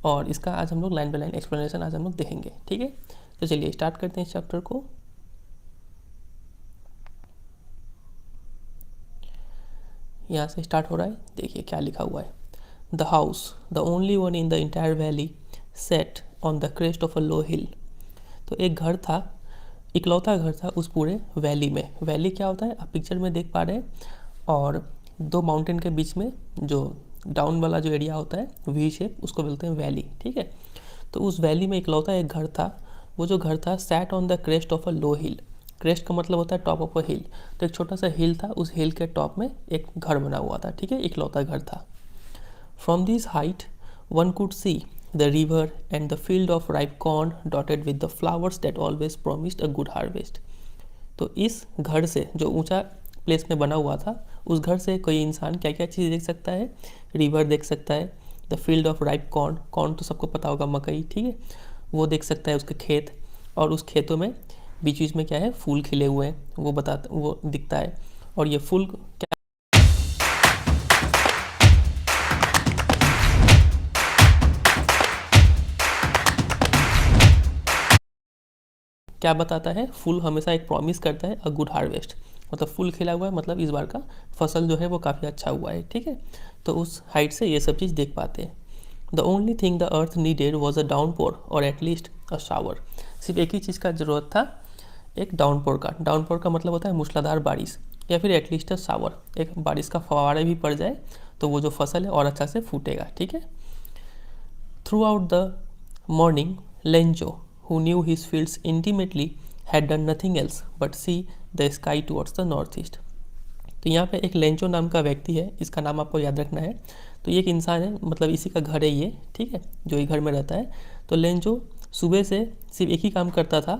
और इसका आज हम लोग लाइन बाय लाइन एक्सप्लेनेशन आज हम लोग देखेंगे। ठीक है, तो चलिए स्टार्ट करते हैं इस चैप्टर को। यहाँ से स्टार्ट हो रहा है, देखिए क्या लिखा हुआ है। The house the only one in the entire valley sat on the crest of a low hill. तो एक घर था, इकलौता घर था उस पूरे वैली में। वैली क्या होता है आप पिक्चर में देख पा रहे हैं, और दो माउंटेन के बीच में जो डाउन वाला जो एरिया होता है वी शेप, उसको बोलते हैं वैली। ठीक है, तो उस वैली में इकलौता एक घर था। वो जो घर था sat on the crest of a low hill. Crest का मतलब होता है टॉप ऑफ अ हिल, तो एक छोटा सा हिल था, उस हिल के टॉप में एक घर बना हुआ था। ठीक है, इकलौता घर था। From this height one could see the river and the field of ripe corn dotted with the flowers that always promised a good harvest. तो इस घर से, जो ऊंचा प्लेस में बना हुआ था, उस घर से कोई इंसान क्या क्या चीज़ देख सकता है। रिवर देख सकता है, the field of ripe corn, corn तो सबको पता होगा मकई, ठीक है, वो देख सकता है, उसके खेत, और उस खेतों में बीच बीच में क्या है फूल खिले हुए हैं, वो दिखता है। और ये फूल क्या बताता है, फूल हमेशा एक प्रॉमिस करता है अ गुड हार्वेस्ट, मतलब फूल खिला हुआ है, मतलब इस बार का फसल जो है वो काफ़ी अच्छा हुआ है। ठीक है, तो उस हाइट से ये सब चीज़ देख पाते हैं। The only thing the earth needed was a downpour और एटलीस्ट अ शावर। सिर्फ एक ही चीज़ का ज़रूरत था, एक डाउनपोर का। डाउनपोर का मतलब होता है मूसलाधार बारिश, या फिर एटलीस्ट अ शावर, एक बारिश का फवारा भी पड़ जाए तो वो जो फसल है और अच्छा से फूटेगा। ठीक है, through out the morning Lencho, who knew his fields intimately, had done nothing else but see the sky towards the north east। तो यहाँ पे एक लेंचो नाम का व्यक्ति है, इसका नाम आपको याद रखना है। तो ये एक इंसान है, मतलब इसी का घर है ये, ठीक है, जो ये घर में रहता है। तो लेंचो सुबह से सिर्फ एक ही काम करता था,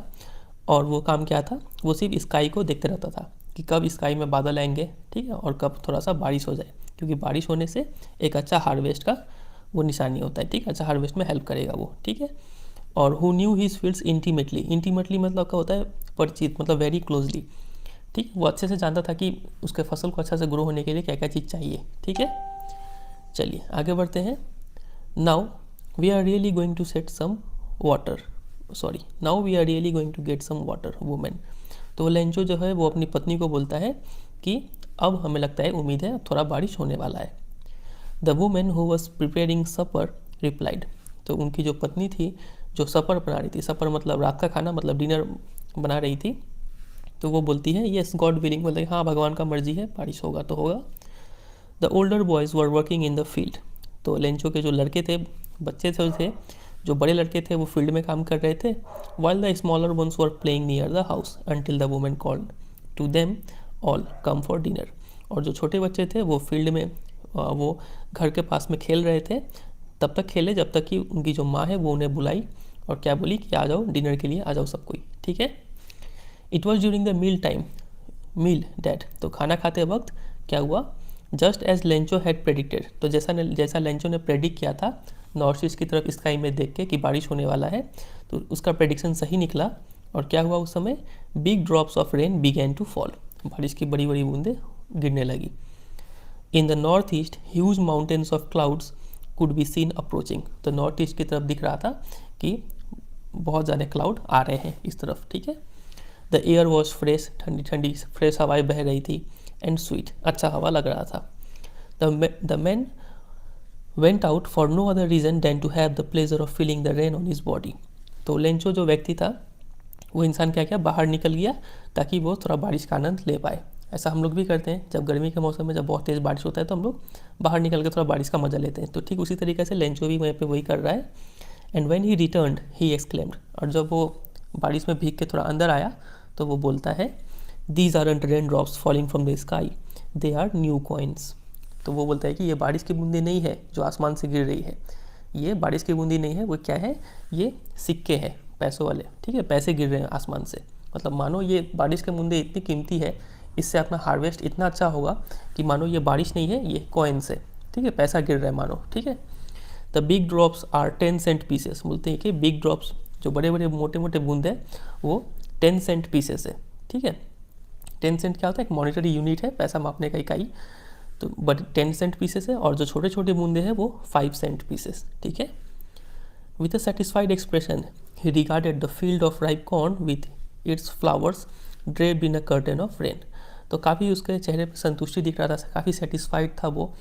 और वो काम क्या था, वो सिर्फ स्काई को देखते रहता था कि कब स्काई में बादल आएंगे, ठीक है, और कब थोड़ा सा बारिश हो जाए, क्योंकि बारिश होने से एक अच्छा हार्वेस्ट का वो निशानी होता है। ठीक है, अच्छा हार्वेस्ट में हेल्प करेगा वो। ठीक है, और who knew his fields intimately, intimately मतलब क्या होता है, परिचित, मतलब वेरी क्लोजली। ठीक, वो अच्छे से जानता था कि उसके फसल को अच्छा से ग्रो होने के लिए क्या क्या चीज़ चाहिए। ठीक है, चलिए आगे बढ़ते हैं। Now we are really going to set some water, now we are really going to get some water women. तो लेंचो जो है वो अपनी पत्नी को बोलता है कि अब हमें लगता है, उम्मीद है, थोड़ा बारिश होने वाला है। The women who was preparing supper replied. तो उनकी जो पत्नी थी, जो सपर बना रही थी, सपर मतलब रात का खाना, मतलब डिनर बना रही थी, तो वो बोलती है येस गॉड विलिंग, बोलते हाँ भगवान का मर्जी है, बारिश होगा तो होगा। The older boys were working in the field. तो लेंचो के जो लड़के थे, बच्चे थे, जो बड़े लड़के थे वो फील्ड में काम कर रहे थे। While the smaller ones were playing near the house until the women called to them all come for dinner. और जो छोटे बच्चे थे वो फील्ड में, वो घर के पास में खेल रहे थे, तब तक खेले जब तक कि उनकी जो माँ है वो उन्हें बुलाई और क्या बोली कि आ जाओ डिनर के लिए, आ जाओ सब कोई। ठीक है, it was during the meal time, meal that, तो खाना खाते वक्त क्या हुआ, just as Lencho had predicted, तो जैसा लेंचो ने प्रेडिक्ट किया था नॉर्थ ईस्ट की तरफ स्काई में देख के कि बारिश होने वाला है, तो उसका प्रेडिक्शन सही निकला। और क्या हुआ उस समय, big drops of rain began to fall, बारिश की बड़ी बड़ी बूंदें गिरने लगी। In the north east huge mountains of clouds could be seen approaching, तो नॉर्थ ईस्ट की तरफ दिख रहा था कि बहुत ज़्यादा क्लाउड आ रहे हैं इस तरफ। ठीक है, द एयर वॉज फ्रेश, ठंडी ठंडी फ्रेश हवाएं बह रही थी, एंड स्वीट, अच्छा हवा लग रहा था। The man went out for no other reason than to have the pleasure of feeling the rain on his body. तो लेंचो जो व्यक्ति था, वो इंसान क्या क्या बाहर निकल गया ताकि वो थोड़ा बारिश का आनंद ले पाए। ऐसा हम लोग भी करते हैं, जब गर्मी के मौसम में जब बहुत तेज़ बारिश होता है तो हम लोग बाहर निकल के थोड़ा बारिश का मजा लेते हैं। तो ठीक उसी तरीके से लेंचो भी वहीं पे वही कर रहा है। And when he returned he exclaimed, और जब वो बारिश में भीग के थोड़ा अंदर आया तो वो बोलता है, these aren't rain drops falling from the sky, they are new coins. तो वो बोलता है कि ये बारिश की बूंदी नहीं है जो आसमान से गिर रही है, ये बारिश की बूंदी नहीं है, वो क्या है, ये सिक्के हैं पैसों वाले। ठीक है, पैसे गिर रहे हैं आसमान से, मतलब मानो ये बारिश के बूंदे इतनी कीमती है, इससे अपना हार्वेस्ट इतना अच्छा होगा कि मानो ये बारिश नहीं है, ये कॉइन्स है। ठीक है, पैसा गिर रहा है मानो। ठीक है, the big drops are 10 cent pieces, बोलते हैं कि बिग ड्रॉप्स, जो बड़े बड़े मोटे मोटे बूंदे हैं, वो 10 सेंट पीसेस है। ठीक है, 10 सेंट क्या होता है, एक मॉनिटरी यूनिट है, पैसा मापने का इकाई। तो बट 10 सेंट पीसेस है, और जो छोटे छोटे बूंदे हैं वो 5 सेंट पीसेस। ठीक है, With a satisfied expression, he regarded the field of ripe corn with its flowers draped in a curtain of rain. तो काफ़ी उसके चेहरे पर संतुष्टि दिख रहा था, काफ़ी सेटिस्फाइड था वो.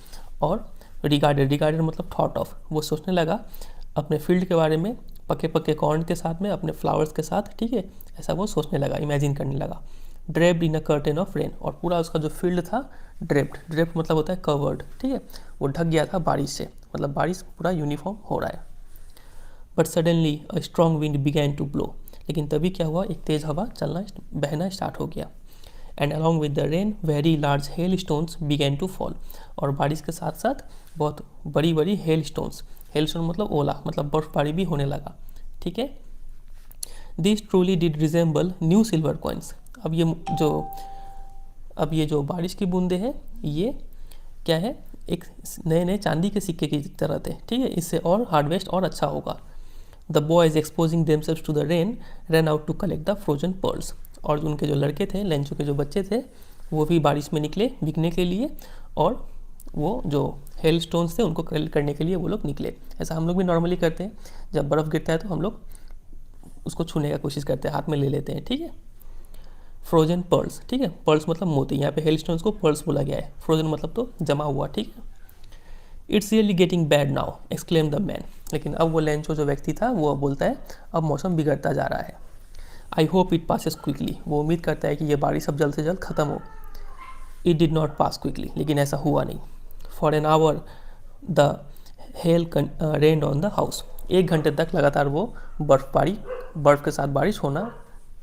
और रिगार्डेड मतलब थॉट ऑफ, वो सोचने लगा अपने फील्ड के बारे में, पके पके कॉर्न के साथ में, अपने फ्लावर्स के साथ, ठीक है, ऐसा वो सोचने लगा, इमेजिन करने लगा. Draped in a curtain of rain, और पूरा उसका जो फील्ड था ड्रेप्ड मतलब होता है कवर्ड, ठीक है, वो ढक गया था बारिश से, मतलब बारिश पूरा यूनिफॉर्म हो रहा है. But suddenly a strong wind began to blow, लेकिन तभी क्या हुआ, एक तेज़ हवा चलना बहना स्टार्ट हो गया. And along with the rain very large hail stones began to fall, और बारिश के साथ साथ बहुत बड़ी बड़ी हेल स्टोन मतलब ओला, मतलब बर्फबारी भी होने लगा. ठीक है. This truly did resemble new silver coins. अब ये जो बारिश की बूंदे हैं, ये क्या है, एक नए नए चांदी के सिक्के की तरह थे. ठीक है, इससे और हार्वेस्ट और अच्छा होगा. The boys exposing themselves to the rain run out to collect the frozen pearls. और उनके जो लड़के थे, लेंचो के जो बच्चे थे, वो भी बारिश में निकले बिकने के लिए, और वो जो हेल स्टोन्स थे उनको कलेक्ट करने के लिए वो लोग निकले. ऐसा हम लोग भी नॉर्मली करते हैं, जब बर्फ़ गिरता है तो हम लोग उसको छूने का कोशिश करते हैं, हाथ में ले लेते हैं. ठीक है. फ्रोजन पर्ल्स, ठीक है, पर्ल्स मतलब मोती, यहाँ पे हेल स्टोन्स को पर्ल्स बोला गया है. फ्रोजन मतलब तो जमा हुआ. ठीक है. It's really getting bad now exclaim the man. लेकिन अब वो लेंचो जो व्यक्ति था वो बोलता है अब मौसम बिगड़ता जा रहा है. I hope it passes quickly. वो उम्मीद करता है कि ये बारिश अब जल्द से जल्द ख़त्म हो. It did not pass quickly, लेकिन ऐसा हुआ नहीं. For an hour the hell rained on the house. 1 घंटे तक लगातार वो बर्फ़ के साथ बारिश होना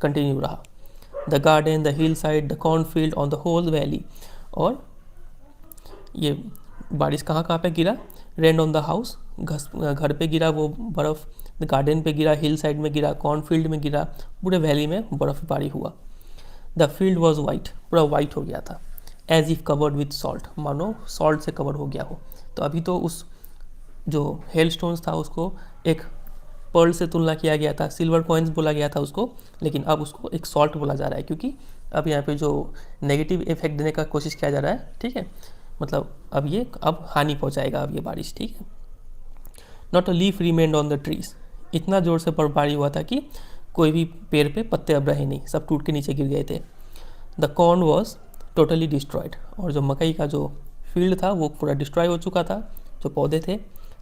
कंटिन्यू रहा. The garden, the hill side, the cornfield, on the whole valley. और ये बारिश कहाँ कहाँ पे गिरा, रेन ऑन द हाउस, घर पे गिरा वो बर्फ़, गार्डन पे गिरा, हिल साइड में गिरा, कॉर्नफील्ड में गिरा, पूरे वैली में बर्फ़बारी हुआ. द फील्ड वॉज वाइट, पूरा वाइट हो गया था. As if covered with salt, मानो सॉल्ट से कवर हो गया हो. तो अभी तो उस जो हेल स्टोन्स था उसको एक पर्ल से तुलना किया गया था, सिल्वर कॉइन्स बोला गया था उसको, लेकिन अब उसको एक सॉल्ट बोला जा रहा है, क्योंकि अब यहाँ पे जो नेगेटिव इफेक्ट देने का कोशिश किया जा रहा है. ठीक है, मतलब अब हानि पहुँचाएगा अब ये बारिश. ठीक है. Not a leaf remained on the trees. इतना ज़ोर से बर्फबारी हुआ था कि कोई भी पेड़ पे पत्ते अब रहे नहीं, सब टूट के नीचे गिर गए थे. The corn was totally destroyed. और जो मकई का जो फील्ड था वो पूरा डिस्ट्रॉय हो चुका था, जो पौधे थे.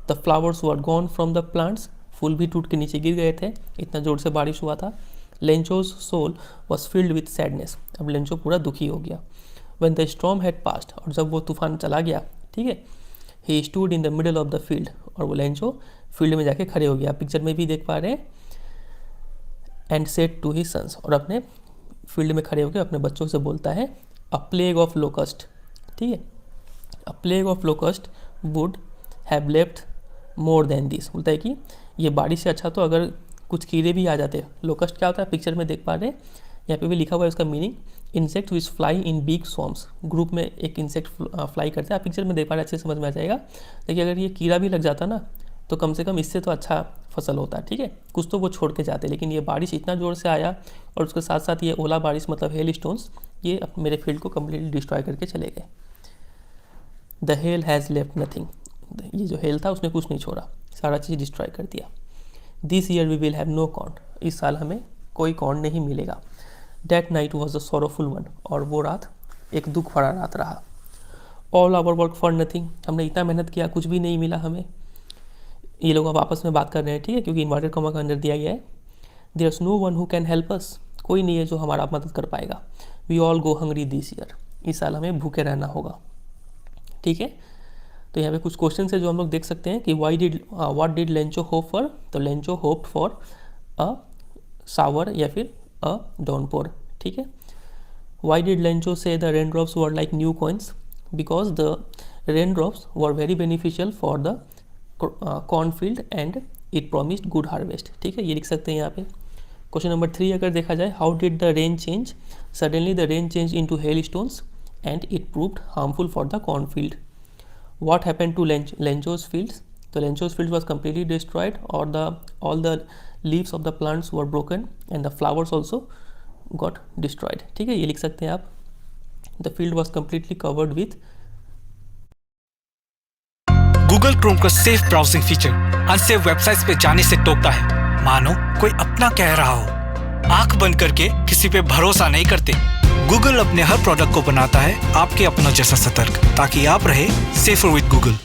The flowers were gone from the plants. फूल भी टूट के नीचे गिर गए थे, इतना ज़ोर से बारिश हुआ था. Lencho's soul was filled with sadness. अब लेंचो पूरा दुखी हो गया. When the storm had passed, और जब वो तूफान चला गया, ठीक है, he stood in the middle of the field. और वो लेंचो फील्ड में जाके खड़े हो गया, पिक्चर में भी देख पा रहे हैं. And said to his sons, और अपने फील्ड में खड़े होकर अपने बच्चों से बोलता है, अ प्लेग ऑफ लोकस्ट. ठीक है, अ plague of locust would have left more than this. बोलता है कि ये बारिश से अच्छा तो अगर कुछ कीड़े भी आ जाते. लोकस्ट क्या होता है, पिक्चर में देख पा रहे हैं, यहाँ पे भी लिखा हुआ है उसका meaning, insect which fly in big swarms. Group में एक इंसेक्ट फ्लाई करते हैं, आप पिक्चर में देख पा रहे हैं, अच्छे समझ में आ जाएगा. देखिए अगर ये कीड़ा भी लग जाता ना तो कम से कम इससे तो अच्छा फसल होता. ठीक है, कुछ तो वो छोड़ के जाते, लेकिन ये बारिश इतना ज़ोर से आया और उसके साथ साथ ये ओला बारिश मतलब हेल स्टोन्स, ये मेरे फील्ड को कम्प्लीटली डिस्ट्रॉय करके चले गए. The hell has left nothing. ये जो हेल था उसने कुछ नहीं छोड़ा, सारा चीज़ डिस्ट्रॉय कर दिया. This year we will have no corn. इस साल हमें कोई कॉर्न नहीं मिलेगा. That night was a sorrowful one. और वो रात एक दुख भरा रात रहा. All our work for nothing. हमने इतना मेहनत किया, कुछ भी नहीं मिला हमें. ये लोग अब आपस में बात कर रहे हैं, ठीक है, क्योंकि इन्वर्टेड कॉमा का अंदर दिया गया है. There is no one who can help us. कोई नहीं है जो हमारा मदद कर पाएगा. We all go hungry this year. इस साल हमें भूखे रहना होगा. ठीक है, तो यहाँ पे कुछ क्वेश्चन है जो हम लोग देख सकते हैं कि what did Lencho hope for. तो लेंचो होप फॉर अ सावर या फिर अ डाउनपोर. ठीक है. वाई डिड लेंचो से the rain drops were like new coins. Because the rain drops were very beneficial for the cornfield and it promised good harvest. ठीक है, ये लिख सकते हैं यहाँ पे. क्वेश्चन नंबर 3 अगर देखा जाए, how did the rain change. Suddenly the rain change into hail stones and it proved harmful for the cornfield. What happened to Lencho's fields? The Lencho's field was completely destroyed, or all the leaves of the plants were broken and the flowers also got destroyed. ठीक है, ये लिख सकते हैं आप. The field was completely covered with Google Chrome का safe browsing feature unsafe websites पे जाने से टोकता है, मानो कोई अपना कह रहा हो। आंख बंद करके किसी पे भरोसा नहीं करते। गूगल अपने हर प्रोडक्ट को बनाता है आपके अपनों जैसा सतर्क, ताकि आप रहे safer with Google.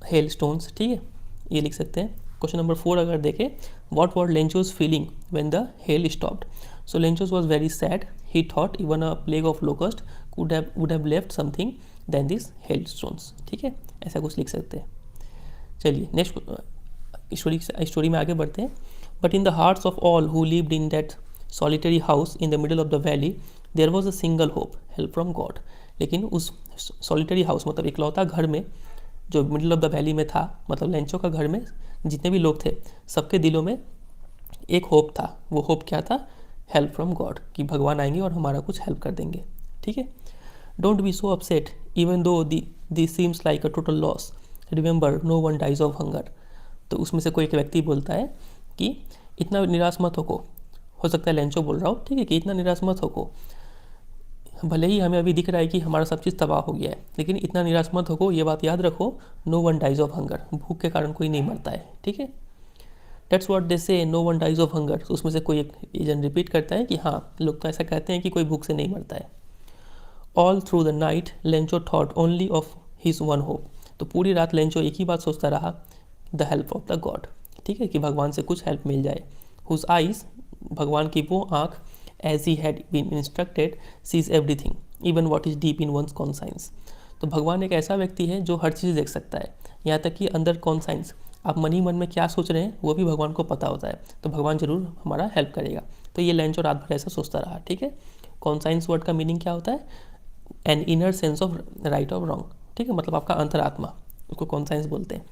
Hello stones, ठीक है, ये लिख सकते हैं। क्वेश्चन नंबर 4 अगर देखें, what were Lencho's feeling when the hail stopped. So Lencho's was very sad, he thought even a plague of locust would have left something than this hail stones, ठीक है, ऐसा कुछ लिख सकते हैं। चलिए नेक्स्ट स्टोरी में आगे बढ़ते हैं। But in the hearts of all who lived in that solitary house in the middle of the valley there was a single hope, help from God. लेकिन उस सॉलिटरी हाउस मतलब इकलौता घर में जो मिडिल ऑफ द वैली में था, मतलब लेंचो का घर में जितने भी लोग थे सबके दिलों में एक होप था। वो होप क्या था? हेल्प फ्रॉम गॉड, कि भगवान आएंगे और हमारा कुछ हेल्प कर देंगे, ठीक है। Don't be so upset even though this seems like a total loss, remember no one dies of hunger. तो उसमें से कोई एक व्यक्ति बोलता है कि इतना निराश मत हो सकता है लेंचो बोल रहा हो, ठीक है, कि इतना निराश मत हो, भले ही हमें अभी दिख रहा है कि हमारा सब चीज़ तबाह हो गया है, लेकिन इतना निराश मत हो, ये बात याद रखो, no one dies of hunger, भूख के कारण कोई नहीं मरता है, ठीक है। Dates what they say, no one dies of hunger. तो उसमें से कोई एक एजेंट रिपीट करता है कि हाँ, लोग तो ऐसा कहते हैं कि कोई भूख से नहीं मरता है। All through the night Lencho thought only of his one hope. तो पूरी रात लेंचो एक ही बात सोचता रहा, the help of the God, ठीक है, कि भगवान से कुछ हेल्प मिल जाए। हुज आइज, भगवान की वो आँख, as he had been instructed sees everything even what is deep in one's conscience। तो भगवान एक ऐसा व्यक्ति है जो हर चीज़ देख सकता है, यहाँ तक कि अंदर कॉन्साइंस, आप मन ही मन में क्या सोच रहे हैं वो भी भगवान को पता होता है, तो भगवान जरूर हमारा हेल्प करेगा। तो ये लेंचो रात भर ऐसा सोचता रहा, ठीक है। कॉन्साइंस वर्ड का मीनिंग क्या होता है? An inner sense of right और रॉन्ग, ठीक है, मतलब आपका अंतरात्मा, उसको कॉन्साइंस बोलते हैं।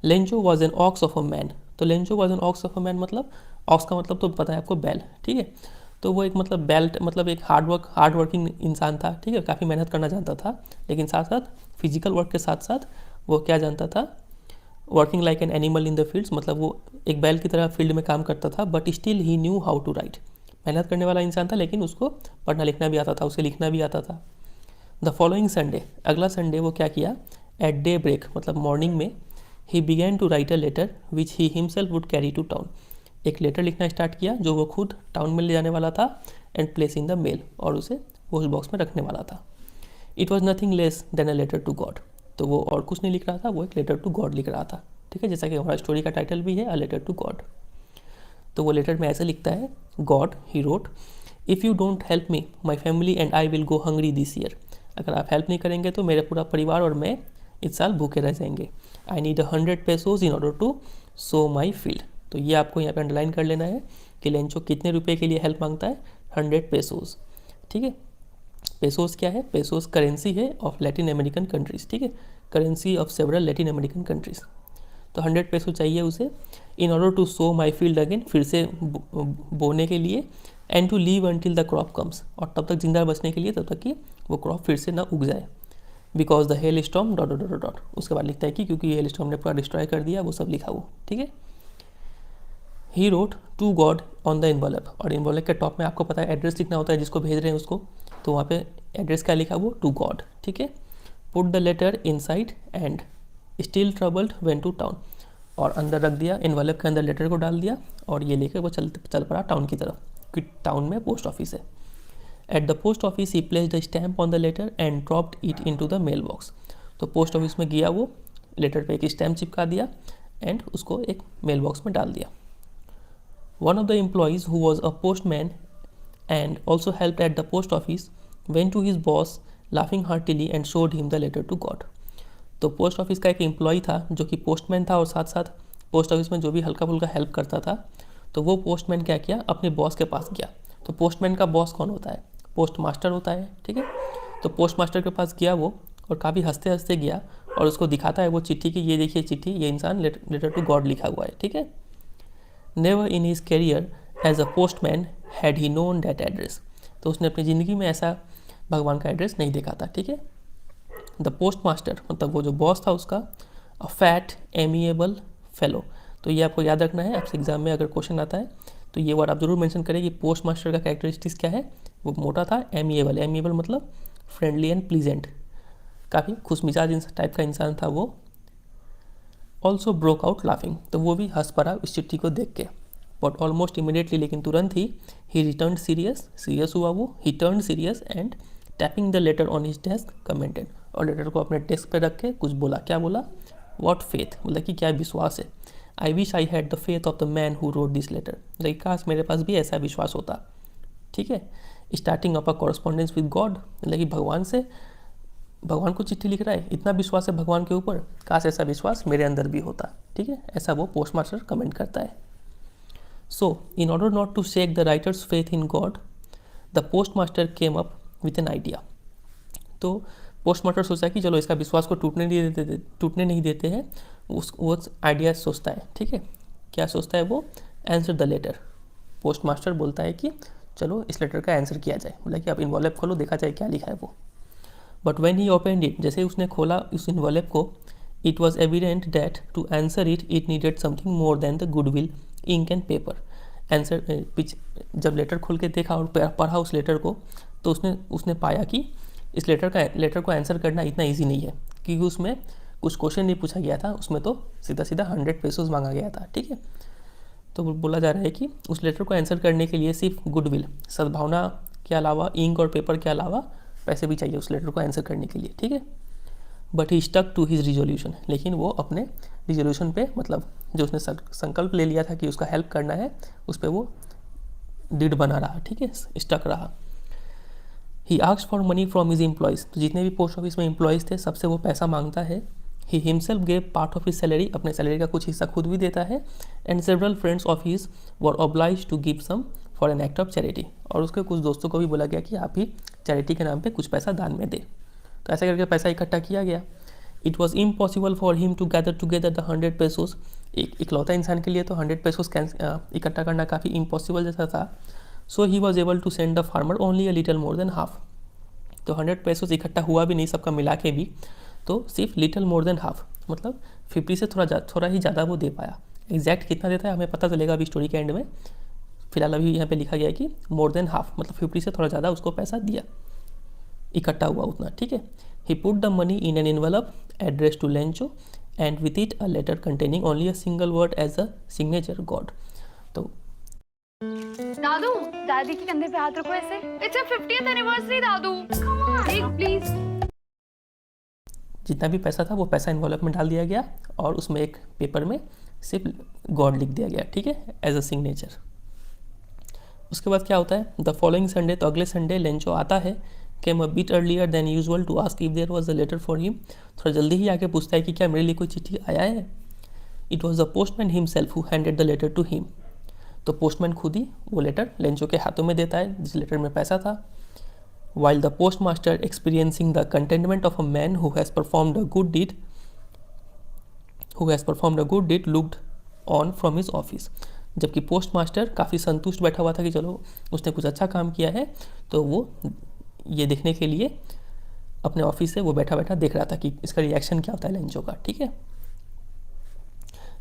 Lencho was an ox of a man. तो Lencho was an ox of a man, मतलब ऑक्स का मतलब तो पता है आपको, बैल, ठीक है। तो वो एक मतलब बैल मतलब एक हार्ड वर्किंग इंसान था, ठीक है, काफ़ी मेहनत करना जानता था, लेकिन साथ साथ फिजिकल वर्क के साथ साथ वो क्या जानता था? Working like an animal in the fields, मतलब वो एक बैल की तरह फील्ड में काम करता था, but still he knew how to write. मेहनत करने वाला इंसान था, लेकिन उसको पढ़ना लिखना भी आता था, उसे लिखना भी आता था। द फॉलोइंग संडे, अगला संडे वो क्या किया? एट डे ब्रेक, मतलब मॉर्निंग में, he began to write a letter which he himself would carry to town. एक लेटर लिखना स्टार्ट किया जो वो खुद टाउन में ले जाने वाला था, and place in the mail, और उसे पोस्ट बॉक्स में रखने वाला था। It was nothing less than a letter to God. तो वो और कुछ नहीं लिख रहा था, वो एक लेटर टू गॉड लिख रहा था, ठीक है, जैसा कि हमारा स्टोरी का टाइटल भी है, अ लेटर टू गॉड। तो वो लेटर में ऐसे लिखता है, God, he wrote, if you don't help me my family and I will go hungry this year. अगर आप हेल्प नहीं करेंगे तो मेरा पूरा परिवार और मैं इस साल भूखे रह जाएंगे। I need 100 pesos in order to sow my field. तो ये आपको यहाँ पे अंडरलाइन कर लेना है कि लेंचो कितने रुपए के लिए हेल्प मांगता है? 100 पेसोज, ठीक है। पेसोज क्या है? पेसोज करेंसी है ऑफ लैटिन अमेरिकन कंट्रीज़, ठीक है, currency of several Latin American countries. तो 100 पेसो चाहिए उसे, in order to sow my field again, फिर से बोने के लिए, and to live until the crop comes, और तब तक जिंदा बचने के लिए, तब तक कि वो क्रॉप फिर से ना उग जाए। Because the hell storm dot dot dot, उसके बाद लिखता है कि क्योंकि हेल स्टॉर्म ने पूरा डिस्ट्रॉय कर दिया, वो सब लिखा वो, ठीक है। He wrote to God on the envelope, और इन्वॉल्व के टॉप में आपको पता है एड्रेस लिखना होता है जिसको भेज रहे हैं उसको, तो वहाँ पे एड्रेस क्या लिखा? वो टू गॉड, ठीक है। Put the letter inside and still troubled went to town, और अंदर रख दिया, इन्वॉल्व के अंदर लेटर को डाल दिया, और ये लेकर वो चल पड़ा टाउन की तरफ, कि टाउन में पोस्ट ऑफिस है। At the post office he placed the stamp on the letter and dropped it into the mail box. तो पोस्ट ऑफिस में गया, वो लेटर पे एक स्टैम्प चिपका दिया एंड उसको एक मेल बॉक्स में डाल दिया। One of the employees who was a postman and also help at the post office went to his boss laughing heartily and showed him the letter to God. तो post office का एक employ था जो कि postman था, और साथ साथ पोस्ट ऑफिस में जो भी हल्का फुल्का हेल्प करता था, तो वो पोस्टमैन क्या किया? अपने बॉस के पास गया। तो पोस्टमैन का बॉस कौन होता है? पोस्ट मास्टर होता है, ठीक है। तो पोस्ट मास्टर के पास गया वो, और काफ़ी हंसते हंसते गया, और उसको दिखाता है वो चिट्ठी की, ये देखिए चिट्ठी, ये इंसान लेटर टू गॉड लिखा हुआ है, ठीक है। Never in his career as a postman had he known that address. तो उसने अपनी ज़िंदगी में ऐसा भगवान का एड्रेस नहीं देखा था, ठीक है। द पोस्ट मास्टर, मतलब वो जो बॉस था उसका, अ फैट एमिएबल फेलो, तो ये आपको याद रखना है, आपसे एग्जाम में अगर क्वेश्चन आता है तो ये वर्ड आप जरूर मेंशन करें कि पोस्ट मास्टर का कैरेक्टरिस्टिक्स क्या है। वो मोटा था, एमिएबल, एमिएबल मतलब फ्रेंडली एंड प्लीजेंट, काफ़ी खुशमिजाज टाइप का इंसान था वो। ऑल्सो ब्रोक आउट लाफिंग, तो वो भी हंस पड़ा इस चिट्ठी को देख के। बट ऑलमोस्ट इमीडिएटली, लेकिन तुरंत ही रिटर्न सीरियस, सीरियस हुआ वो, ही turn serious and tapping the later on his desk commented, और लेटर को अपने डेस्क पे रख के कुछ बोला। क्या बोला? वॉट फेथ, मतलब कि क्या विश्वास है। I wish I had the faith of the man who wrote this letter, like काश मेरे पास भी ऐसा विश्वास होता। ठीक है, starting up a correspondence with God, मतलब कि भगवान से, भगवान को चिट्ठी लिख रहा है, इतना विश्वास है भगवान के ऊपर, काश ऐसा विश्वास मेरे अंदर भी होता। ठीक है, ऐसा वो पोस्ट मास्टर कमेंट करता है। So in order not to shake the writer's faith in God, the post master came up with an idea. तो पोस्ट मास्टर सोचा कि चलो इसका विश्वास को टूटने नहीं देते हैं, वो आइडिया सोचता है। ठीक है, क्या सोचता है वो? Answer the letter. Postmaster बोलता है कि चलो इस लेटर का आंसर किया जाए, मतलब कि आप इन्वॉल्व खोलो, देखा जाए क्या लिखा है वो। But when he opened it, जैसे ही उसने खोला उस इन्वॉल्व को, it was evident that to answer it needed something more than the goodwill, ink and paper. Answer जब लेटर खोल के देखा और पढ़ा उस लेटर को, तो उसने पाया कि इस लेटर को आंसर करना इतना ईजी नहीं है, क्योंकि उसमें कुछ क्वेश्चन नहीं पूछा गया था, उसमें तो सीधा 100 पेसोस मांगा गया था। ठीक है, तो बोला जा रहा है कि उस लेटर को आंसर करने के लिए सिर्फ गुडविल, सद्भावना के अलावा, इंक और पेपर के अलावा पैसे भी चाहिए उस लेटर को आंसर करने के लिए। ठीक है, but he stuck to his resolution, लेकिन वो अपने रिजोल्यूशन पे, मतलब जो उसने संकल्प ले लिया था कि उसका हेल्प करना है, उस पर वो डिड बना रहा। ठीक है, स्टक रहा। He asked for money from his employees, तो जितने भी पोस्ट ऑफिस में एम्प्लॉयज़ थे सबसे वो पैसा मांगता है। He himself gave part of his salary, अपने सैलरी का कुछ हिस्सा खुद भी देता है। And several friends of his were obliged to give some for an act of charity, और उसके कुछ दोस्तों को भी बोला गया कि आप ही चैरिटी के नाम पे कुछ पैसा दान में दे। तो ऐसा करके पैसा इकट्ठा किया गया। It was impossible for him to gather together the 100 pesos, एक इकलौता इंसान के लिए तो 100 पेसोस इकट्ठा करना काफ़ी इम्पॉसिबल जैसा था। So he was able to send the farmer only a little more than half, तो 100 पेसोस इकट्ठा हुआ भी नहीं सबका मिला के भी, तो सिर्फ लिटल मोर देन हाफ, मतलब 50 से थोड़ा ही ज़्यादा वो दे पाया। एग्जैक्ट कितना देता है हमें पता चलेगा अभी स्टोरी के एंड में। फिलहाल अभी यहाँ पे लिखा गया है कि मोर देन हाफ, मतलब 50 से थोड़ा ज़्यादा उसको पैसा दिया, इकट्ठा हुआ उतना। ठीक है, he put the money in an envelope address to Lencho and with it a letter containing only a single word as a signature God. तो दादू, दादी के कंधे पे हाथ रखो ऐसे। इट्स अ 50th एनिवर्सरी दादू, कम ऑन प्लीज। जितना भी पैसा था वो पैसा एनवलप में डाल दिया गया और उसमें एक पेपर में सिर्फ गॉड लिख दिया गया। ठीक है, एज अ सिग्नेचर। उसके बाद क्या होता है, द फॉलोइंग संडे, तो अगले संडे लेंचो आता है, came a bit earlier than usual to ask if there was a letter for him, थोड़ा जल्दी ही आके पूछता है कि क्या मेरे लिए कोई चिट्ठी आया है। It was the postman himself who handed the letter to him, तो पोस्टमैन खुद ही वो लेटर लेंचो के हाथों में देता है जिस लेटर में पैसा था। While the postmaster experiencing the contentment of a man who has performed a good deed looked on from his office, जबकि पोस्ट मास्टर काफ़ी संतुष्ट बैठा हुआ था कि चलो उसने कुछ अच्छा काम किया है, तो वो ये देखने के लिए अपने ऑफिस से वो बैठा बैठा देख रहा था कि इसका रिएक्शन क्या होता है लेंचो का। ठीक है,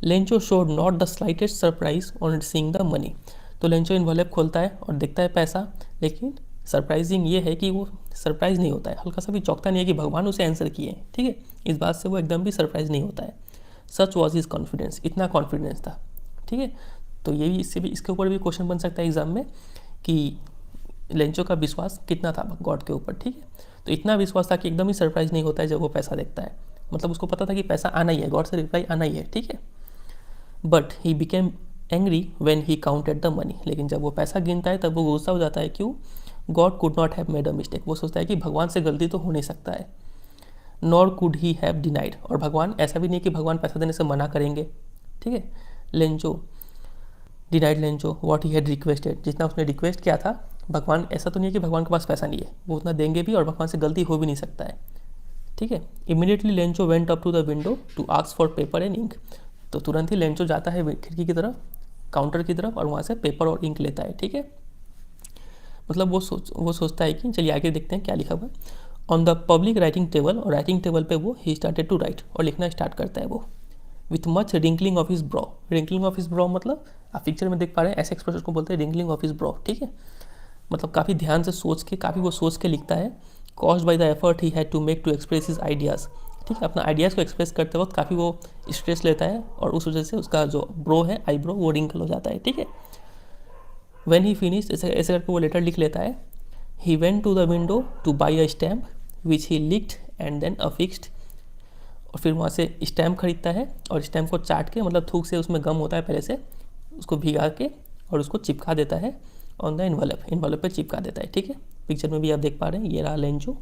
Lencho showed not the slightest surprise on seeing the money, तो लेंचो इन्वॉल्व खोलता है और देखता है पैसा, लेकिन सरप्राइजिंग ये है कि वो सरप्राइज नहीं होता है, हल्का सा भी चौंकता नहीं है कि भगवान उसे आंसर किए हैं। ठीक है, इस बात से वो एकदम भी सरप्राइज नहीं होता है। सच वॉज हिज कॉन्फिडेंस, इतना कॉन्फिडेंस था। ठीक है, तो ये भी इसके ऊपर भी क्वेश्चन बन सकता है एग्जाम में कि लेंचो का विश्वास कितना था गॉड के ऊपर। ठीक है, तो इतना विश्वास था कि एकदम ही सरप्राइज नहीं होता है जब वो पैसा देखता है, मतलब उसको पता था कि पैसा आना ही है, गॉड से रिप्लाई आना ही है। ठीक है, but he became angry when he counted the money, लेकिन जब वो पैसा गिनता है तब वो गुस्सा हो जाता है। क्यों? God could not have made a mistake, वो सोचता है कि भगवान से गलती तो हो नहीं सकता है। Nor could he have denied, और भगवान ऐसा भी नहीं कि भगवान पैसा देने से मना करेंगे। ठीक है, Lencho denied Lencho what he had requested, जितना उसने रिक्वेस्ट किया था, भगवान ऐसा तो नहीं है कि भगवान के पास पैसा नहीं है, वो उतना देंगे भी और भगवान से गलती हो भी नहीं सकता है। ठीक है, immediately Lencho went up to the window to ask for paper and ink, तो तुरंत ही लेंचो जाता है खिड़की की तरफ, काउंटर की तरफ, और वहाँ से पेपर और इंक लेता है। ठीक है, मतलब वो सोचता है कि चलिए आगे देखते हैं क्या लिखा हुआ है। On the public writing table, और राइटिंग टेबल पे वो ही स्टार्टेड टू राइट, और लिखना स्टार्ट करता है वो। With much wrinkling of his bro. Wrinkling of his bro मतलब आप पिक्चर में देख पा रहे हैं, ऐसे एक्सप्रेशन को बोलते हैं रिंकलिंग ऑफ हिज ब्रो, ठीक है। मतलब काफ़ी ध्यान से सोच के, काफ़ी वो सोच के लिखता है। Caused by the effort he had to make to express his ideas, ठीक है। अपना आइडियाज़ को एक्सप्रेस करते वक्त काफ़ी वो स्ट्रेस लेता है और उस वजह से उसका जो ब्रो है, आईब्रो, वो रिंकल हो जाता है, ठीक है। व्हेन ही फिनिश, ऐसे ऐसे करके वो लेटर लिख लेता है। He went to the window to buy a stamp which he licked and then affixed. और फिर वहाँ से स्टैम्प खरीदता है और स्टैम्प को चाट के, मतलब थूक से उसमें गम होता है पहले से, उसको भिगा के और उसको चिपका देता है ऑन द एनवलप। एनवलप पे चिपका देता है, ठीक है। पिक्चर में भी आप देख पा रहे हैं, ये रहा Lencho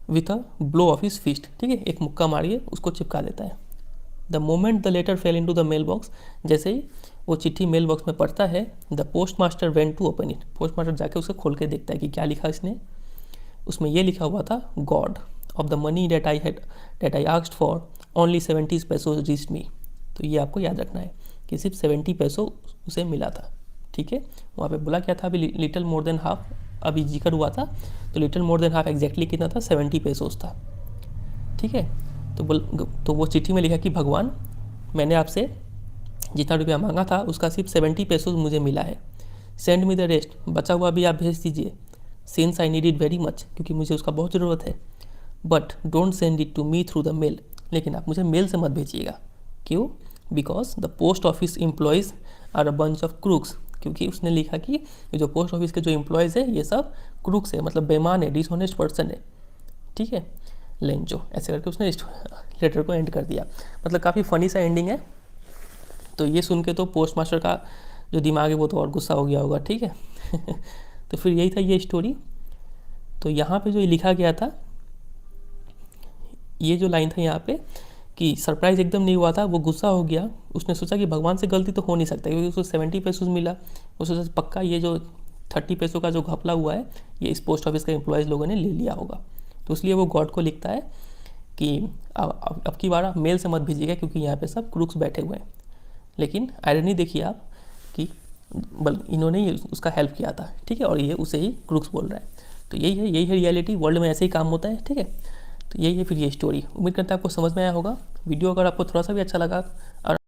with a blow of his fist, ठीक है। एक मुक्का मारिए उसको चिपका देता है। The moment the letter fell into the mail box, जैसे ही वो चिट्ठी मेल बॉक्स में पड़ता है, the post master went to open it. Post master जाके उसे खोल के देखता है कि क्या लिखा इसने। उसमें ये लिखा हुआ था, God of the money that I asked for only 70 pesos reached me. तो ये आपको याद रखना है कि सिर्फ 70 पैसों उसे मिला था, ठीक है। वहाँ पे बोला क्या था, अभी लिटिल मोर देन हाफ अभी जिक्र हुआ था, तो little more than half exactly कितना था, 70 पैसोज था, ठीक है। तो वो चिट्ठी में लिखा कि भगवान, मैंने आपसे जितना रुपया मांगा था उसका सिर्फ 70 पैसोज मुझे मिला है। सेंड मी द रेस्ट, बचा हुआ भी आप भेज दीजिए। Since I need it very much, क्योंकि मुझे उसका बहुत ज़रूरत है। But don't send it to me through the mail, लेकिन आप मुझे मेल से मत भेजिएगा। क्यों? Because the post office employees are a bunch of crooks, क्योंकि उसने लिखा कि ये जो पोस्ट ऑफिस के जो एम्प्लॉयज़ है ये सब क्रूक्स है, मतलब बेईमान है, डिसऑनेस्ट पर्सन है, ठीक है। लेंजो, ऐसे करके उसने लेटर को एंड कर दिया। मतलब काफ़ी फ़नी सा एंडिंग है। तो ये सुन के तो पोस्ट मास्टर का जो दिमाग है वो तो और गुस्सा हो गया होगा, ठीक है। तो फिर यही था ये स्टोरी। तो यहाँ पे जो लिखा गया था, ये जो लाइन था यहाँ पे कि सरप्राइज़ एकदम नहीं हुआ था, वो गुस्सा हो गया। उसने सोचा कि भगवान से गलती तो हो नहीं सकता, क्योंकि उसको 70 पैसों मिला। उसने सोचा पक्का ये जो 30 पैसों का जो घपला हुआ है ये इस पोस्ट ऑफिस के एम्प्लॉयज़ लोगों ने ले लिया होगा। तो इसलिए वो गॉड को लिखता है कि अब की बार आप मेल से मत भेजिएगा, क्योंकि यहाँ पे सब क्रूक्स बैठे हुए हैं। लेकिन आयरनी देखिए आप कि इन्होंने ही उसका हेल्प किया था, ठीक है, और ये उसे ही क्रूक्स बोल रहा है। तो यही है रियलिटी, वर्ल्ड में ऐसे ही काम होता है, ठीक है। तो यही है फिर ये स्टोरी। उम्मीद करता है आपको समझ में आया होगा। वीडियो अगर आपको थोड़ा सा भी अच्छा लगा और